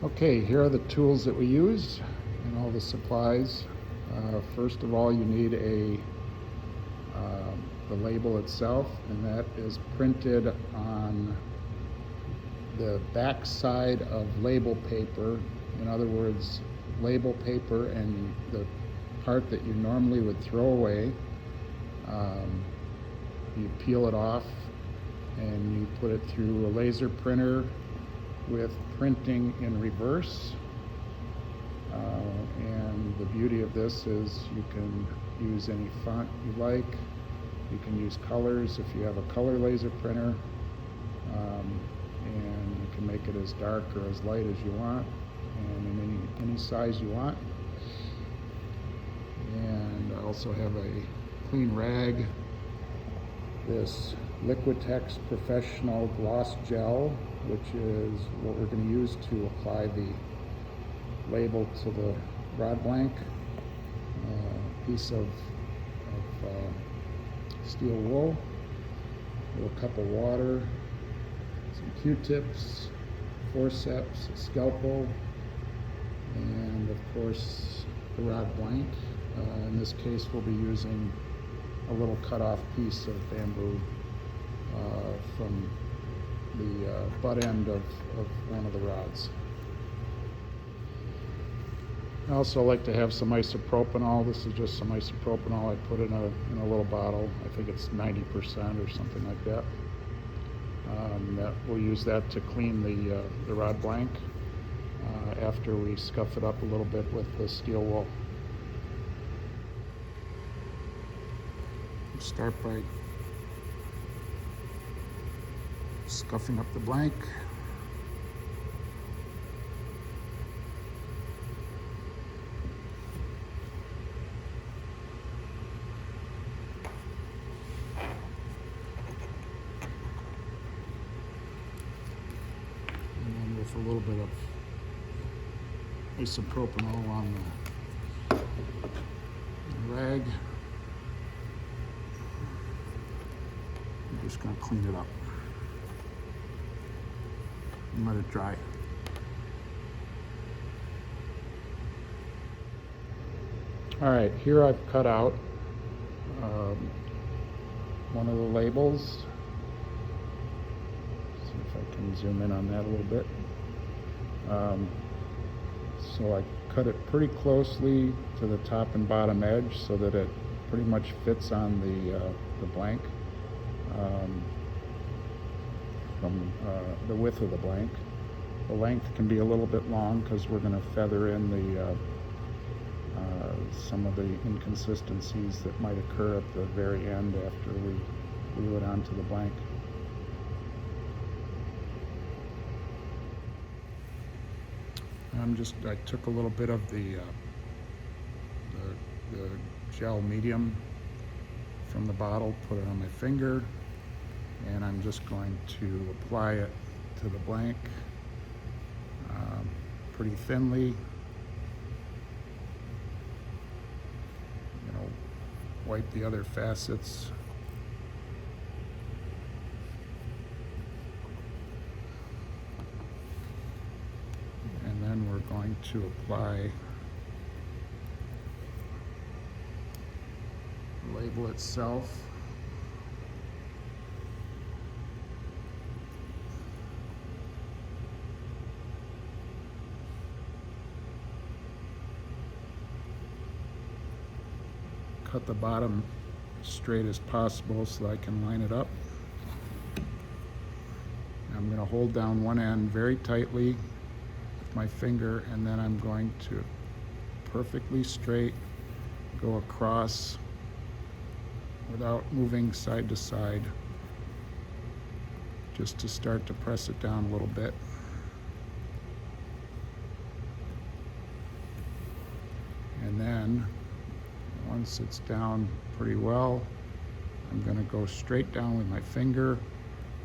Okay, here are the tools that we use and all the supplies. First of all, you need the label itself, and that is printed on the back side of label paper. In other words, label paper and the part that you normally would throw away, you peel it off and you put it through a laser printer with printing in reverse. And the beauty of this is you can use any font you like. You can use colors if you have a color laser printer, and you can make it as dark or as light as you want, and in any size you want. And I also have a clean rag, this Liquitex Professional Gloss Gel, which is what we're going to use to apply the label to the rod blank. Piece of steel wool, a little cup of water, some Q-tips, forceps, a scalpel, and of course the rod blank. In this case we'll be using a little cut-off piece of bamboo from the butt end of one of the rods. I also like to have some isopropanol. This is just some isopropanol I put in a little bottle. I think it's 90% or something like that. We'll use that to clean the rod blank after we scuff it up a little bit with the steel wool. Start by scuffing up the blank. And then with a little bit of isopropanol on the rag, I'm just going to clean it up and let it dry. All right, here I've cut out one of the labels. See if I can zoom in on that a little bit. So I cut it pretty closely to the top and bottom edge so that it pretty much fits on the blank. From the width of the blank. The length can be a little bit long because we're going to feather in some of the inconsistencies that might occur at the very end after we glue it onto the blank. I took a little bit of the gel medium from the bottle, put it on my finger, and I'm just going to apply it to the blank pretty thinly. Wipe the other facets. And then we're going to apply the label itself. Cut the bottom straight as possible so that I can line it up. I'm going to hold down one end very tightly with my finger, and then I'm going to perfectly straight go across without moving side to side, just to start to press it down a little bit. And then once it's down pretty well, I'm going to go straight down with my finger,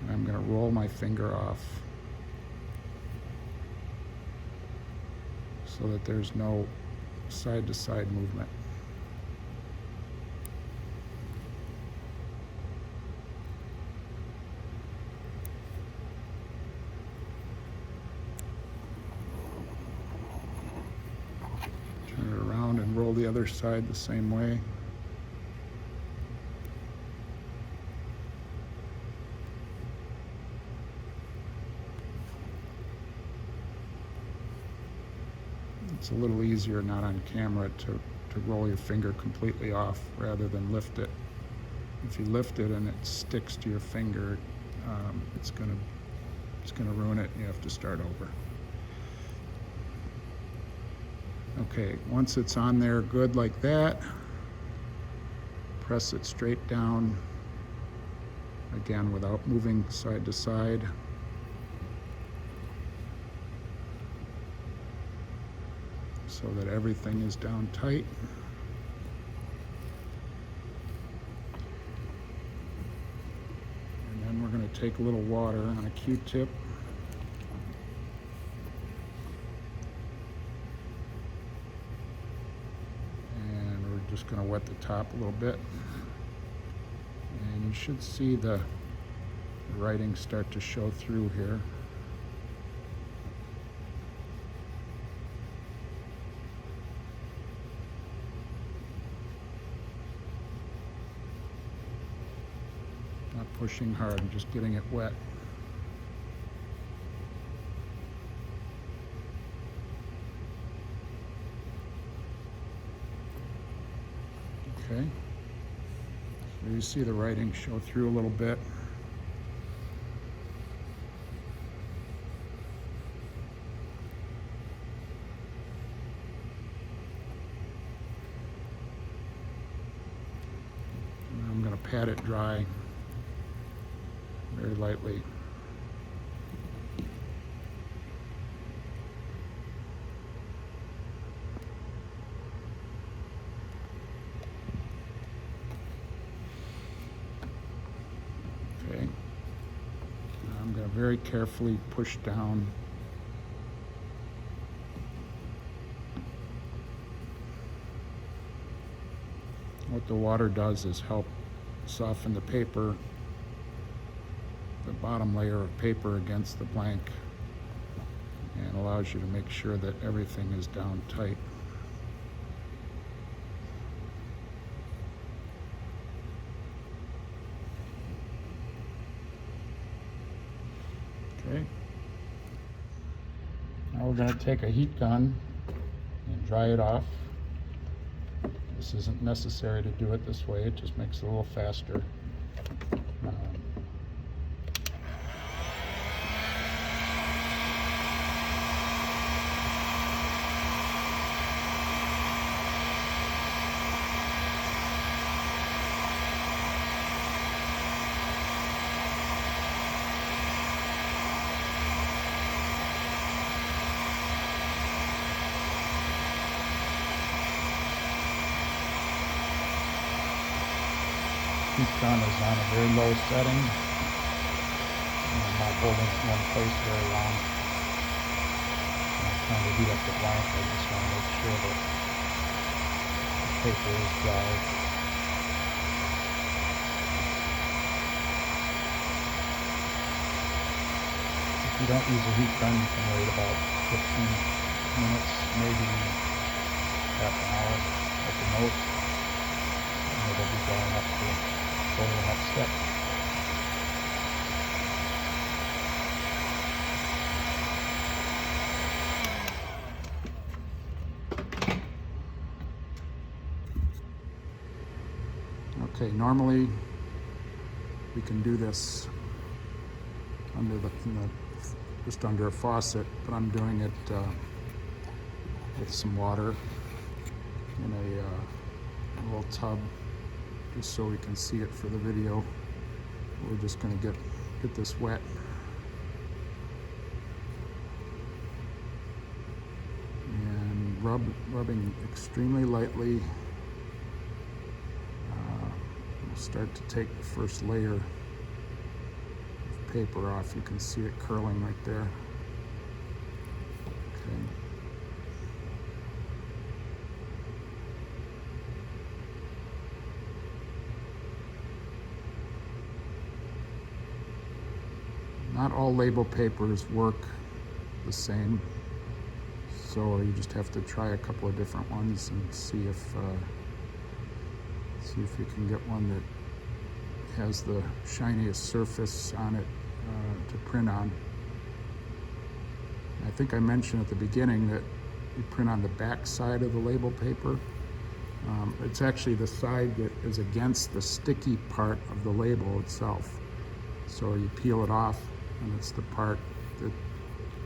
and I'm going to roll my finger off so that there's no side-to-side movement. the other side the same way. It's a little easier not on camera to roll your finger completely off rather than lift it. If you lift it and it sticks to your finger, it's gonna ruin it. You have to start over. Okay, once it's on there good like that, press it straight down, again without moving side to side. So that everything is down tight. And then we're going to take a little water on a Q-tip. And we're just going to wet the top a little bit. And you should see the writing start to show through here. Not pushing hard, I'm just getting it wet. Okay. So you see the writing show through a little bit. And I'm going to pat it dry very lightly. Okay. Now I'm going to very carefully push down. What the water does is help soften the paper, the bottom layer of paper against the blank, and allows you to make sure that everything is down tight. Okay. Now we're going to take a heat gun and dry it off. This isn't necessary to do it this way, it just makes it a little faster. Heat gun is on a very low setting. I'm not holding it in one place very long. I'm not trying to heat up the blank. I just want to make sure that the paper is dry. If you don't use a heat gun, you can wait about 15 minutes, maybe half an hour at the most, and it'll be dry enough to go to the next step. Okay, normally we can do this under just under a faucet, but I'm doing it with some water in a little tub, just so we can see it for the video. We're just going to get this wet. And rubbing extremely lightly. We'll start to take the first layer of paper off. You can see it curling right there. Okay. Not all label papers work the same, so So you just have to try a couple of different ones and see if you can get one that has the shiniest surface on it to print on. I think I mentioned at the beginning that you print on the back side of the label paper. It's actually the side that is against the sticky part of the label itself. So you peel it off, and it's the part that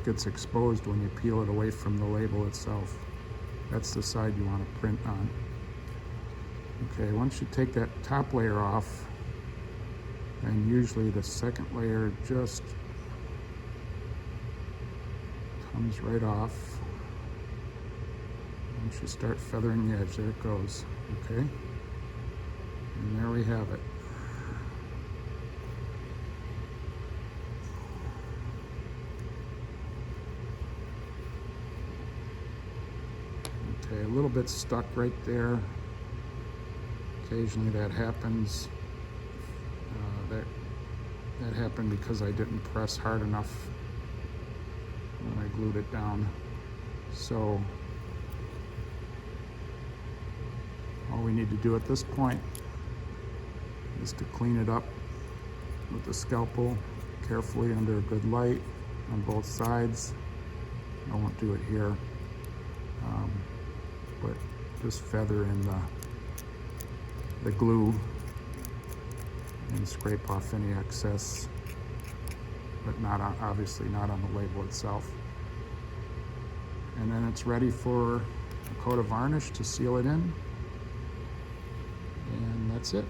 gets exposed when you peel it away from the label itself. That's the side you want to print on. Okay, once you take that top layer off, and usually the second layer just comes right off. Once you start feathering the edge, there it goes, okay? And there we have it. Okay, a little bit stuck right there. Occasionally that happens. That happened because I didn't press hard enough when I glued it down. So all we need to do at this point is to clean it up with the scalpel carefully under a good light on both sides. I won't do it here, but just feather in the glue and scrape off any excess, but obviously not on the label itself. And then it's ready for a coat of varnish to seal it in, and that's it.